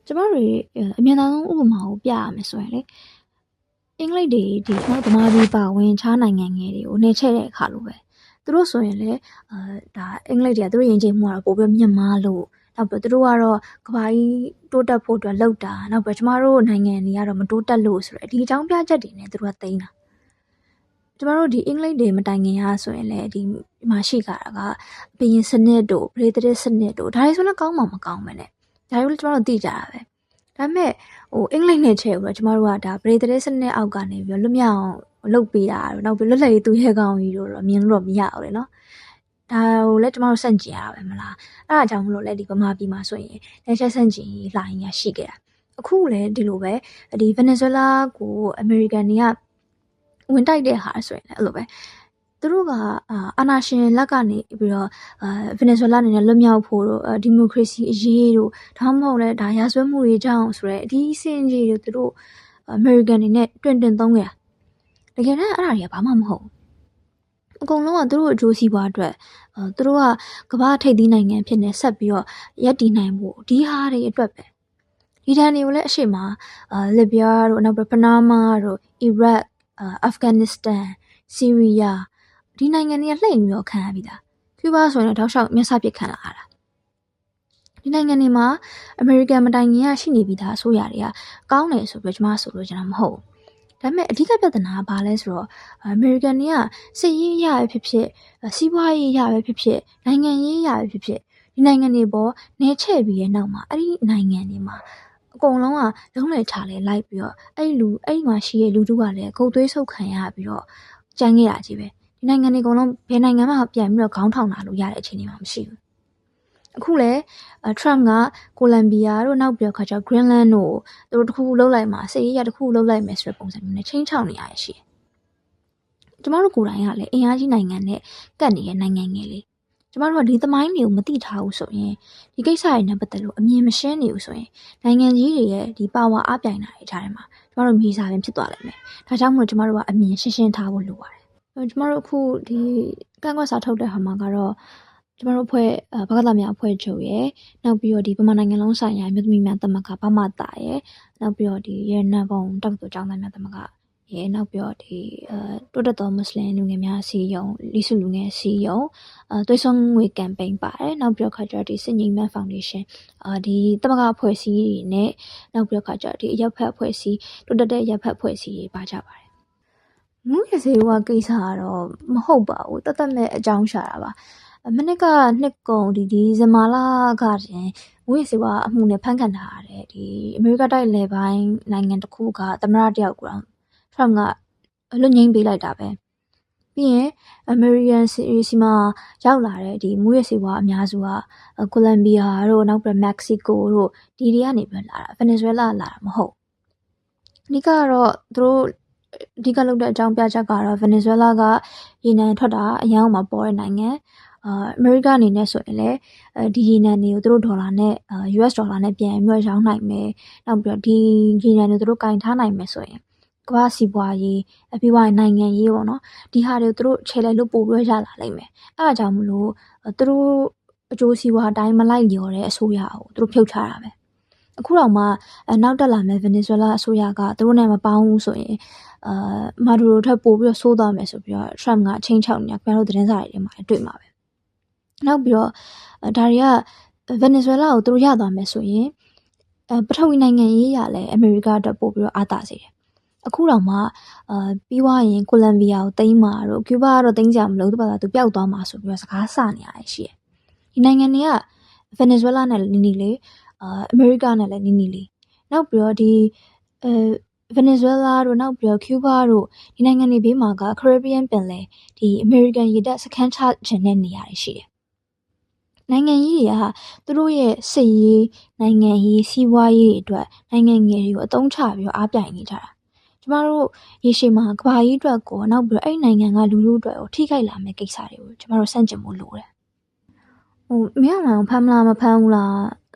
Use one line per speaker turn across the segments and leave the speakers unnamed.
ကျမတို့အမြင်သာဆုံးဥပမာကိုပြရမယ်ဆိုရင်လေအင်္ဂလိပ်တွေဒီကျွန်တော်ဗမာပြည်ပါဝင်ခြားနိုင်ငံငယ်တွေကိုနှိမ့်ချဲ့တဲ့အခါလိုပဲသူတို့ဆိုရင်လေဒါအင်္ဂလိပ်တွေကသူတို့ယဉ်ကျေးမှုကတော့ပိုပြီးမြင့်မားလို့နောက်ပြီးသူတို့ကတော့ကဘာကြီးတိုးတက်ဖို့အတွက်လှုပ်တာနောက်ပြီးကျမတို့နိုင်ငံတွေကတော့မတိုးတက်လို့ဆိုတော့ဒီအကြောင်းပြချက်တွေနဲ့သူတို့ကသိမ်းတာကျမတို့ဒီအင်္ဂလိပ်တွေမတိုင်ခင်ရဆိုရင်လေဒီမှာရှိကြတာကဘီရင်စနစ်တို့ပရိသတ်စနစ်တို့ဒါတွေဆိုလည်းကောင်းမှမကောင်းပဲနဲ့ဒါတွေလည်းကျမတို့သိကြတာပဲဒါပေမဲ့အင်္ဂလိပ်နဲ့ချဲ့ပြီးတော့ကျမတို့ကဒါပရိသတ်စနစ်အောက်ကနေပြီးလွတ်မြောက်အောင်လုပ်ပေးတာနောက်ပြီးလွတ်လပ်ရေးသူရဲကောင်းကြီးတို့တော့မြင်လို့မရဘူးလေနော်ဒါကိုလည်းကျမတို့စန့်ကျင်ရတာပဲမလားအဲ့ဒါကြောင့်မလို့လဲဒီဗမာပြည်မှာဆိုရင်လက်ချက်စန့်ကျင်ရေးလှိုင်းရရှိခဲ့တာအခုလည်းဒီလိုပဲဒီဗင်နီဇွဲလားကိုအမေရိကန်တွေကဝင်တိုက်တဲ့ဟာဆိုရင်လည်းအဲ့လိုပဲသူတို့ကအာဏာရှင်လက်ကနေပြီးတော့ဗင်နီဇွဲလားအနေနဲ့လွတ်မြောက်ဖို့တို့ဒီမိုကရေစီအရေးတို့ဒါမှမဟုတ်လဲဒါရာဇဝတ်မှုတွေကြောင့်ဆိုရဲဒီစင်ကြီးတွေသူတို့အမေရိကန်တွေနဲ့တွင်သုံးခဲ့တာတကယ်တမ်းအဲ့ဒါတွေကဘာမှမဟုတ်အကုန်လုံးကသူတို့အကျိုးစီးပွားအတွက်သူတို့ကကမ္ဘာထိပ်သီးနိုင်ငံဖြစ်နေဆက်ပြီးတော့ရပ်တည်နိုင်ဖို့ဒီဟာတွေအတွက်ပဲဒီတန်တွေကိုလည်းအရှိမလစ်ဗျားတို့နောက်ပြီးပနားမားတို့အီရတ်အာဖဂန်နစ္စတန်ဆီးရီးယားဒီနိုင်ငံတွေကလှည့်ပြီးတော့ခံရပြီးသားကျူးဘားဆိုရင်တော့တောက်လျှောက်မျက်စိပစ်ခံလာရတာဒီနိုင်ငံတွေမှာအမေရိကန်မတိုင်ခင်ကရှိနေပြီးသားအစိုးရတွေကကောင်းတယ်ဆိုပြီးကျွန်မဆိုလို့ကျွန်တော်မဟုတ်ဒါပေမဲ့အဓိကပြဿနာကဘာလဲဆိုတော့အမေရိကန်တွေကစစ်ရေးရပဲဖြစ်ဖြစ်စီးပွားရေးရပဲဖြစ်ဖြစ်နိုင်ငံရေးရပဲဖြစ်ဖြစ်ဒီနိုင်ငံတွေပေါ်နေချဲ့ပြီးရဲ့နောက်မှာအဲ့ဒီနိုင်ငံတွေမှာအကုန်လုံးကလုံးလေချလေလိုက်ပြီးတော့အဲ့ဒီမှာရှိတဲ့လူထုကလည်းဂုတ်သွေးဆုပ်ခံရပြီးတော့ကြမ်းခဲ့တာကြီးပဲဒီနိုင်ငံတွေအကုန်လုံးဘယ်နိုင်ငံမှပြန်ပြီးတော့ခေါင်းထောင်လာလို့ရတဲ့အခြေအနေမှမရှိဘူးအခုလေTrump ကကိုလံဘီယာတို့နောက်ပြီးတော့ခါကျ Greenland တို့သူတို့တစ်ခုလှုပ်လိုက်မှာစစ်ရေးရတစ်ခုလှုပ်လိုက်မယ်ဆိုတဲ့ပုံစံမျိုးနဲ့ချင်းချောက်နေရရှိတယ်ကျမတို့ကိုယ်တိုင်ကလည်းအင်အားကြီးနိုင်ငံနဲ့ကပ်နေတဲ့နိုင်ငံငယ်လေးကျမတို့ကဒီသမိုင်းတွေကိုမသိထားဘူးဆိုရင်ဒီကိစ္စတွေနဲ့ပတ်သက်လို့အမြင်မရှင်းနေဘူးဆိုရင်နိုင်ငံကြီးတွေရဲ့ဒီပါဝါအပြိုင်တာတွေကြားထဲမှာကျမတို့မြေစာပင်ဖြစ်သွားလိမ့်မယ်ဒါကြောင့်မို့ကျမတို့ကအမြင်ရှင်းထားဖို့လိုပါတယ်ကျမတို့အခုဒီကန့်ကွက်စာထုတ်တဲ့ဟာမှာကတော့ကျမတို့အဖွဲ့ဘဂလာများအဖွဲ့ချုပ်ရယ်နောက်ပြီးတော့ဒီဗမာနိုင်ငံလုံးဆိုင်ရာမြို့သမီးများသမဂ္ဂဗမာတာရယ်နောက်ပြီးတော့ဒီရနဘုံတောက်တူကျောင်းသားများသမဂ္ဂရယ်နောက်ပြီးတော့ဒီတိုးတက်သောမွတ်စလင်လူငယ်များအစည်းအရုံးလိစုလူငယ်အစည်းအရုံးသွေးစွန်းငွေကမ်ပိန်းပါတယ်နောက်ပြီးတော့ခါကျတော့ဒီစစ်ငိမ့်မန်ဖောင်ဒေးရှင်းဒီသမဂ္ဂအဖွဲ့အစည်းတွေနဲ့နောက်ပြီးတော့ခါကျတော့ဒီအရက်ဖက်အဖွဲ့အစည်းတိုးတက်တဲ့အရက်ဖက်အဖွဲ့အစည်းတွေပါကြပါတယ်မူရစေဝါကိစ္စကတော့မဟုတ်ပါဘူးတတ်မဲ့အကြောင်းရှာတာပါမနစ်ကနှစ်ကုန်ဒီဇင်ဘာလကတင်မူရစေဝါအမှုနဲ့ဖမ်းခံထားရတဲ့ဒီအမေရိကတိုက်လေပိုင်းနိုင်ငံတစ်ခုကသမ္မတတယောက်ကိုTrump ကလွတ်ငင်းပေးလိုက်တာပဲပြီးရင် American series မှာရောက်လာတဲ့ဒီမူရစေဝါအများစုကကိုလံဘီယာတို့နောက်ပြီးမက္ကဆီကိုတို့ဒီတွေကနေပြန်လာတာဗင်နီဇွဲလားလာတာမဟုတ်အဓိကတော့သူတို့အဓိကလုပ်တဲ့အကြောင်းပြချက်ကတော့ဗင်နီဇွဲလားကရေနံထွက်တာအရန်မှာပေါ်တဲ့နိုင်ငံအမေရိကအနေနဲ့ဆိုရင်လည်းဒီရေနံတွေကိုသူတို့ဒေါ်လာနဲ့US ဒေါ်လာနဲ့ပြန်ပြီးရောင်းနိုင်မယ်နောက်ပြီးတော့ဒီရေနံတွေသူတို့ကင်ထားနိုင်မယ်ဆိုရင်ကမ္ဘာစီးပွားရေးပြီးတော့နိုင်ငံရေးပေါ့နော်ဒီဟာတွေကိုသူတို့ခြေလိုက်လို့ပို့ပြီးရလာလိမ့်မယ်အဲ့ဒါကြောင့်မလို့သူတို့အကျိုးစီးပွားအတိုင်းမလိုက်လျော်တဲ့အစိုးရကိုသူတို့ဖြုတ်ချတာပဲအခုတော့မှနောက်တက်လာမယ်ဗင်နီဇွဲလားအစိုးရကသူတို့နဲ့မပေါင်းဘူးဆိုရင်မာဒူရိုထက်ပိုပြီးတော့ဆိုးသွားမယ်ဆိုပြီးတော့ Trump ကချင်းချောက်နေတာကျွန်တော်တို့သတင်းစာတွေထဲမှာတွေ့မှာပဲနောက်ပြီးတော့ဒါတွေကဗင်နီဇွဲလားကိုသူတို့ရသွားမယ်ဆိုရင်ပထဝီနိုင်ငံရေးရလဲအမေရိကအတွက်ပို့ပြီးတော့အားသာစေတယ်အခုတော့မှပြီးွားရင်ကိုလံဘီယာကိုသိမ်းမှာတို့ကျူးဘားကတော့သိမ်းကြမလို့သူ့ဘာသာသူပျောက်သွားမှာဆိုပြီးတော့စကားဆနေရတယ်ရှိတယ်ဒီနိုင်ငံတွေကဗင်နီဇွဲလားနဲ့နီးနီးလေးအမေရိကနဲ့လည်းနီးနီးလေးနောက်ပြီးတော့ဒီဗင်နီဇွဲလားတို့နောက်ပြီးတော့ကျူးဘားတို့ဒီနိုင်ငံတွေဘေးမှာကကာရစ်ဘီယန်ပင်လယ်ဒီအမေရိကန်ရေတပ်စခန်းချခြင်းတဲ့နေရာတွေရှိတယ်နိုင်ငံကြီးတွေကသူတို့ရဲ့စစ်ရေးနိုင်ငံရေးစီးပွားရေးတွေအတွက်နိုင်ငံငယ်တွေကိုအသုံးချပြီးတော့အားပြိုင်နေကြတာကျမတို့ရေရှည်မှာကမ္ဘာကြီးအတွက်ကိုနောက်ပြီးတော့အဲ့နိုင်ငံကလူထုအတွက်ကိုထိခိုက်လာမယ့်ကိစ္စတွေကိုကျမတို့စန့်ကျင်ဖို့လိုတယ်မင်းအောင်ဖမ်းမလားမဖမ်းဘူးလာ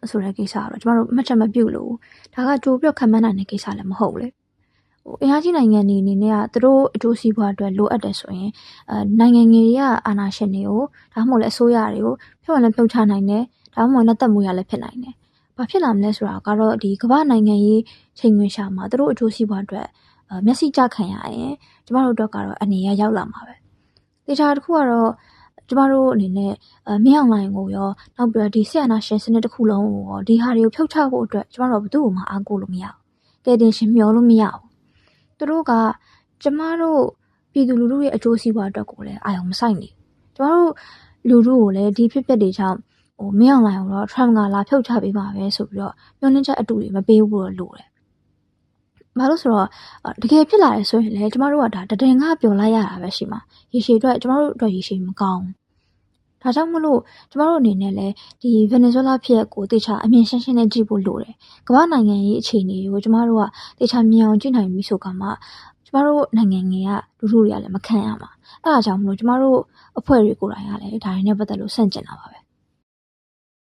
းဆိုတဲ့ကိစ္စကတော့ကျမတို့မှတ်ချက်မပြုတ်လို့ဒါကကြိုပြီးတော့ခံမှန်းနိုင်တဲ့ကိစ္စလည်းမဟုတ်ဘူးလေအင်အားကြီးနိုင်ငံတွေအနေနဲ့ကသူတို့အကျိုးစီးပွားအတွက်လိုအပ်တယ်ဆိုရင်နိုင်ငံငယ်တွေကအာဏာရှင်တွေကိုဒါမှမဟုတ်လည်းအစိုးရတွေကိုဖြုတ်ဝင်လည်းဖြုတ်ချနိုင်တယ်ဒါမှမဟုတ်လက်သက်မှုရလည်းဖြစ်နိုင်တယ် ဘာဖြစ်လာမလဲဆိုတာကတော့ဒီကမ္ဘာနိုင်ငံရေးချိန်ခွင်ရှာမှာသူတို့အကျိုးစီးပွားအတွက်မျက်စိကျခံရရင်ကျမတို့အတွက်ကတော့အနေရရောက်လာမှာပဲတေချာတစ်ခုကတော့ကျမတို့အနေနဲ့မင်းအောင်လှိုင်ကိုရောနောက်ပြီးတော့ဒီဆက်အနာရှင်စနစ်တစ်ခုလုံးကိုရောဒီဟာတွေကိုဖျောက်ချဖို့အတွက်ကျမတို့ဘယ်သူ့မှအားကိုးလို့မရဘူးကဲတင်ရှင်မျှော်လို့မရဘူးသူတို့ကကျမတို့ပြည်သူလူထုရဲ့အကျိုးစီးပွားအတွက်ကိုလည်းအာရုံမစိုက်နေကျမတို့လူထုကိုလည်းဒီဖြစ်ပျက်တွေကြောင့်မင်းအောင်လှိုင်ကိုတော့ Trump ကလာဖျောက်ချပေးပါပဲဆိုပြီးတော့မျှော်လင့်ချက်အတူတွေမပေးဘူးလို့လိုတယ်ဘာလို့ဆိုတော့တကယ်ဖြစ်လာတယ်ဆိုရင်လည်းကျမတို့ကဒါတည်ငါပျော်လိုက်ရတာပဲရှိမှာရေရှည်အတွက်ကျမတို့အတွက်ရေရှည်မကောင်းဒါကြောင့်မလို့ကျမတို့အနေနဲ့လည်းဒီ Venezuela ဖြစ်ကိုတေချာအမြင်ရှင်းရှင်းနဲ့ကြည့်ဖို့လိုတယ်ကမ္ဘာနိုင်ငံရေးအခြေအနေကိုကျမတို့ကတေချာမြင်အောင်ကြည့်နိုင်ပြီဆိုကမှကျမတို့နိုင်ငံငယ်ကလူထုတွေကလည်းမခံရမှာအဲ့ဒါကြောင့်မလို့ကျမတို့အဖွဲ့တွေကိုယ်တိုင်ကလည်းဒါတွေနဲ့ပတ်သက်လို့ဆန့်ကျင်တာပါပဲ